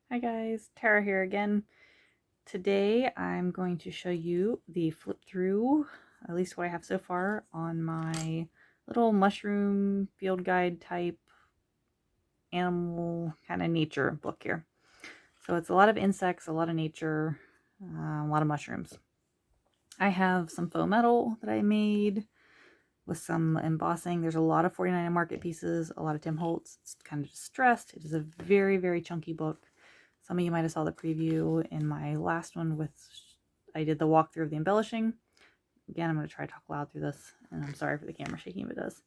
Hi guys, Tara here again. Today I'm going to show you the flip through, at least what I have so far, on my little mushroom field guide type animal kind of nature book here. So it's a lot of insects, a lot of nature, a lot of mushrooms. I have some faux metal that I made with some embossing. There's a lot of 49 Market pieces, a lot of Tim Holtz. It's kind of distressed. It is a very, very chunky book. Some of you might have saw the preview in my last one with, I did the walkthrough of the embellishing. Again, I'm going to try to talk loud through this, and I'm sorry for the camera shaking if it does.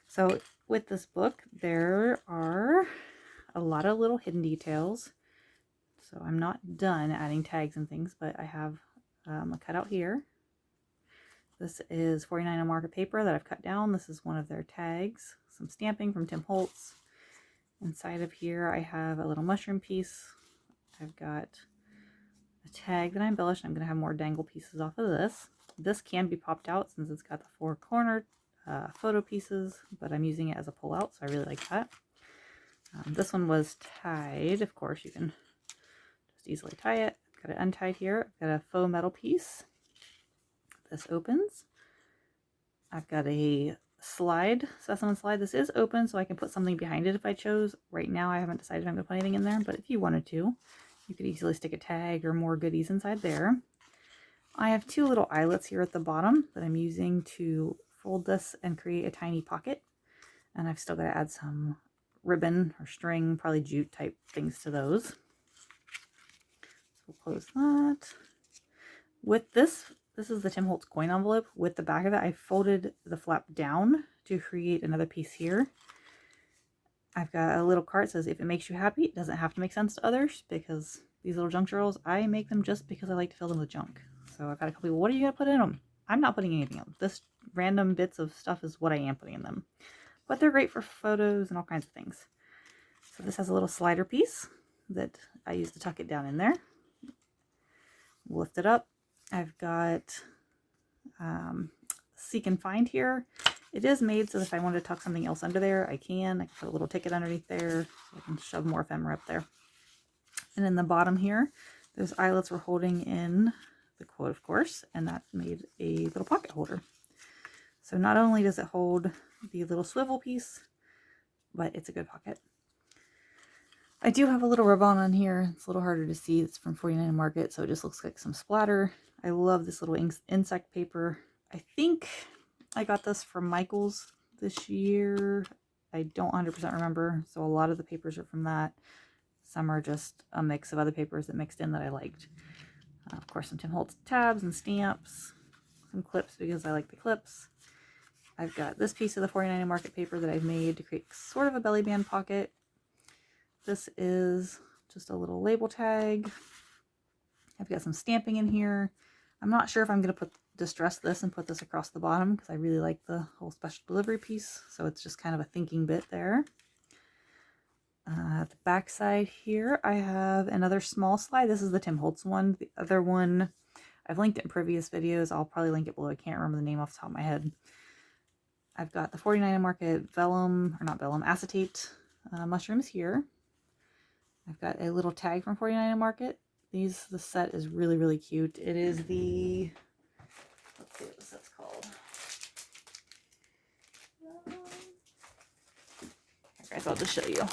So with this book, there are a lot of little hidden details. So I'm not done adding tags and things, but I have a cutout here. This is 49 Market paper that I've cut down. This is one of their tags. Some stamping from Tim Holtz. Inside of here, I have a little mushroom piece. I've got a tag that I embellished. I'm going to have more dangle pieces off of this. This can be popped out since it's got the four corner photo pieces, but I'm using it as a pull out, so I really like that. This one was tied. Of course, you can just easily tie it. Got it untied here. I've got a faux metal piece. This opens. I've got a slide, specimen slide. This is open, so I can put something behind it if I chose. Right now, I haven't decided if I'm going to put anything in there, but if you wanted to, you could easily stick a tag or more goodies inside there. I have two little eyelets here at the bottom that I'm using to fold this and create a tiny pocket. And I've still got to add some ribbon or string, probably jute type things to those. So we'll close that. With this is the Tim Holtz coin envelope. With the back of it, I folded the flap down to create another piece here. I've got a little card that says, if it makes you happy, it doesn't have to make sense to others, because these little junk journals, I make them just because I like to fill them with junk. So I've got a couple people, what are you going to put in them? I'm not putting anything in them. This random bits of stuff is what I am putting in them. But they're great for photos and all kinds of things. So this has a little slider piece that I use to tuck it down in there. Lift it up. I've got Seek and Find here. It is made so that if I wanted to tuck something else under there, I can. I can put a little ticket underneath there, so I can shove more ephemera up there. And in the bottom here, those eyelets were holding in the quote, of course, and that made a little pocket holder. So not only does it hold the little swivel piece, but it's a good pocket. I do have a little ribbon on here. It's a little harder to see. It's from 49 Market, so it just looks like some splatter. I love this little insect paper. I think I got this from Michaels this year. I don't 100% remember, so a lot of the papers are from that. Some are just a mix of other papers that mixed in that I liked. Of course, some Tim Holtz tabs and stamps, some clips because I like the clips. I've got this piece of the 49 Market paper that I've made to create sort of a belly band pocket. This is just a little label tag. I've got some stamping in here. I'm not sure if I'm going to distress this and put this across the bottom because I really like the whole special delivery piece. So it's just kind of a thinking bit there. At the back side here, I have another small slide. This is the Tim Holtz one. The other one, I've linked it in previous videos. I'll probably link it below. I can't remember the name off the top of my head. I've got the 49 Market vellum, or not vellum, acetate mushrooms here. I've got a little tag from 49 Market. The set is really, really cute. It is the, let's see what the set's called. Guys, I'll just show you.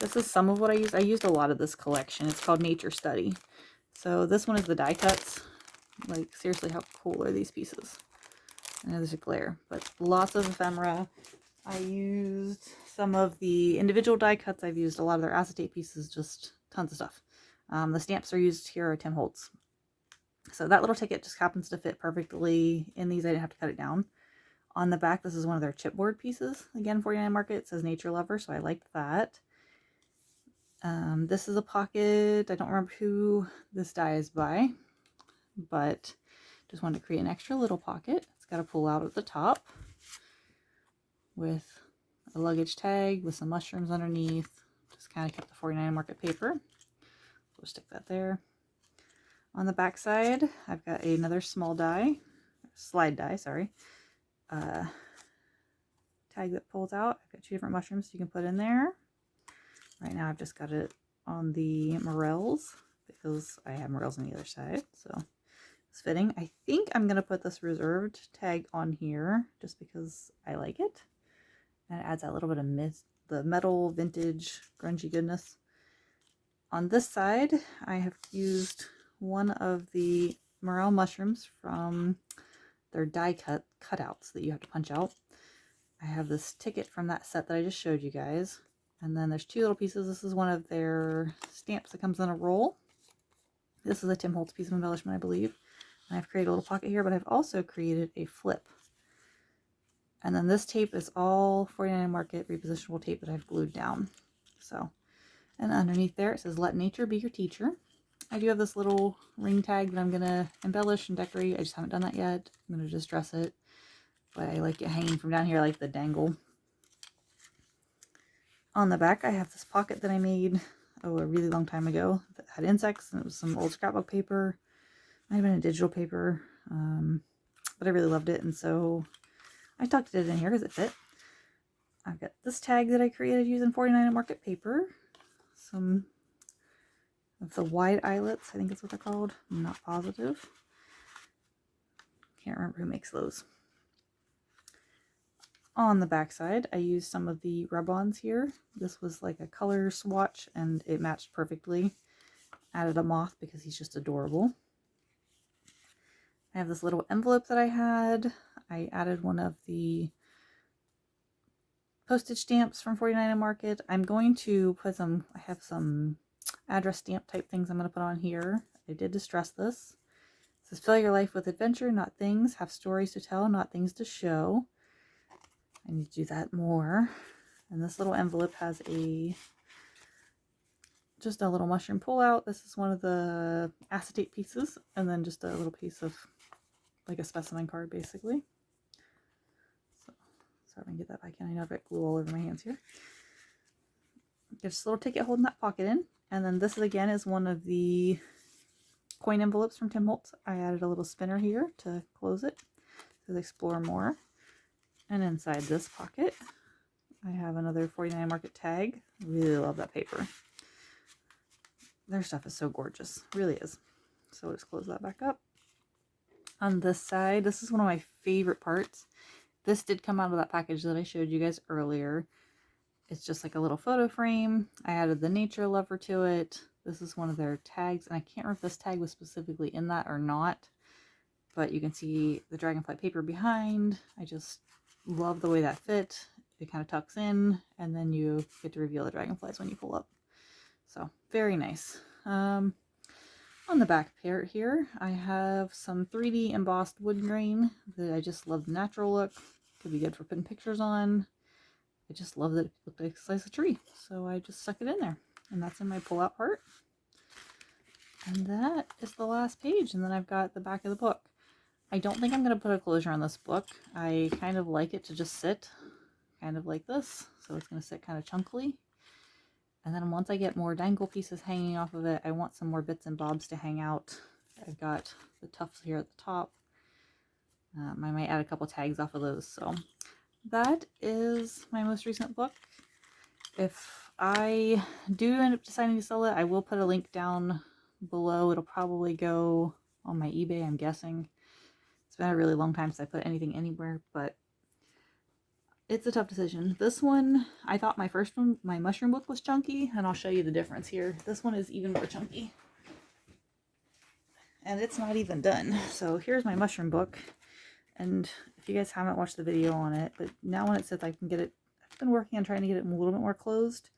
This is some of what I used. I used a lot of this collection. It's called Nature Study. So this one is the die cuts. Like, seriously, how cool are these pieces? I know there's a glare, but lots of ephemera. I used some of the individual die cuts. I've used a lot of their acetate pieces, just tons of stuff. The stamps are used here are Tim Holtz. So that little ticket just happens to fit perfectly in these. I didn't have to cut it down. On the back, this is one of their chipboard pieces. Again, 49 Market. It says Nature Lover, so I liked that. This is a pocket. I don't remember who this die is by, but just wanted to create an extra little pocket. It's got a pull out at the top with a luggage tag with some mushrooms underneath. Just kind of kept the 49 Market paper. We'll stick that there. On the back side, I've got another small die, slide die, sorry, tag that pulls out. I've got two different mushrooms you can put in there. Right now I've just got it on the morels because I have morels on the other side, so it's fitting. I think I'm going to put this reserved tag on here just because I like it. And it adds that little bit of the metal vintage grungy goodness. On this side, I have used one of the morel mushrooms from their die cutouts that you have to punch out. I have this ticket from that set that I just showed you guys. And then there's two little pieces. This is one of their stamps that comes in a roll. This is a Tim Holtz piece of embellishment, I believe. And I've created a little pocket here, but I've also created a flip. And then this tape is all 49 Market repositionable tape that I've glued down. So, and underneath there it says, "Let nature be your teacher." I do have this little ring tag that I'm going to embellish and decorate. I just haven't done that yet. I'm going to just dress it. But I like it hanging from down here like the dangle. On the back I have this pocket that I made, a really long time ago that had insects, and it was some old scrapbook paper. Might have been a digital paper, but I really loved it, and so I tucked it in here because it fit. I've got this tag that I created using 49 Market paper. Some of the wide eyelets, I think that's what they're called. I'm not positive. Can't remember who makes those. On the back side, I used some of the rub-ons here. This was like a color swatch, and it matched perfectly. Added a moth because he's just adorable. I have this little envelope that I had. I added one of the postage stamps from 49 Market. I'm going to put some, I have some address stamp type things I'm going to put on here. I did distress this. It says, "Fill your life with adventure, not things. Have stories to tell, not things to show." I need to do that more. And this little envelope has just a little mushroom pullout. This is one of the acetate pieces, and then just a little piece of like a specimen card, basically. So, sorry if I can get that back in. I know I've got glue all over my hands here. Just a little ticket holding that pocket in. And then this again is one of the coin envelopes from Tim Holtz. I added a little spinner here to close it. It says "Explore More." And inside this pocket, I have another 49 Market tag. Really love that paper. Their stuff is so gorgeous. Really is. So we'll just close that back up. On this side, this is one of my favorite parts. This did come out of that package that I showed you guys earlier. It's just like a little photo frame. I added the nature lover to it. This is one of their tags, and I can't remember if this tag was specifically in that or not, but you can see the dragonfly paper behind. I just love the way that fit. It kind of tucks in, and then you get to reveal the dragonflies when you pull up. So very nice. On the back part here, I have some 3D embossed wood grain that I just love the natural look. Could be good for putting pictures on. I just love that it looked like a slice of tree, so I just stuck it in there, and that's in my pull-out part. And that is the last page, and then I've got the back of the book. I don't think I'm going to put a closure on this book. I kind of like it to just sit kind of like this. So it's going to sit kind of chunkily. And then once I get more dangle pieces hanging off of it, I want some more bits and bobs to hang out. I've got the tufts here at the top. I might add a couple tags off of those. So that is my most recent book. If I do end up deciding to sell it, I will put a link down below. It'll probably go on my eBay, I'm guessing. It's been a really long time since I put anything anywhere, but it's a tough decision. This one, I thought my first one, my mushroom book, was chunky, and I'll show you the difference here. This one is even more chunky. And it's not even done. So here's my mushroom book. And if you guys haven't watched the video on it, but now when it says I can get it, I've been working on trying to get it a little bit more closed.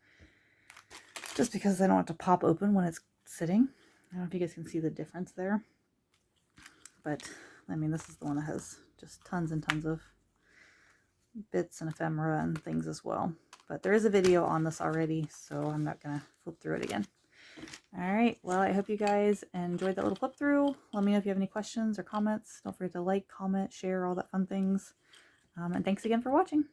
Just because I don't have to pop open when it's sitting. I don't know if you guys can see the difference there. But I mean, this is the one that has just tons and tons of bits and ephemera and things as well. But there is a video on this already, so I'm not going to flip through it again. Alright, well, I hope you guys enjoyed that little flip through. Let me know if you have any questions or comments. Don't forget to like, comment, share, all that fun things. And thanks again for watching.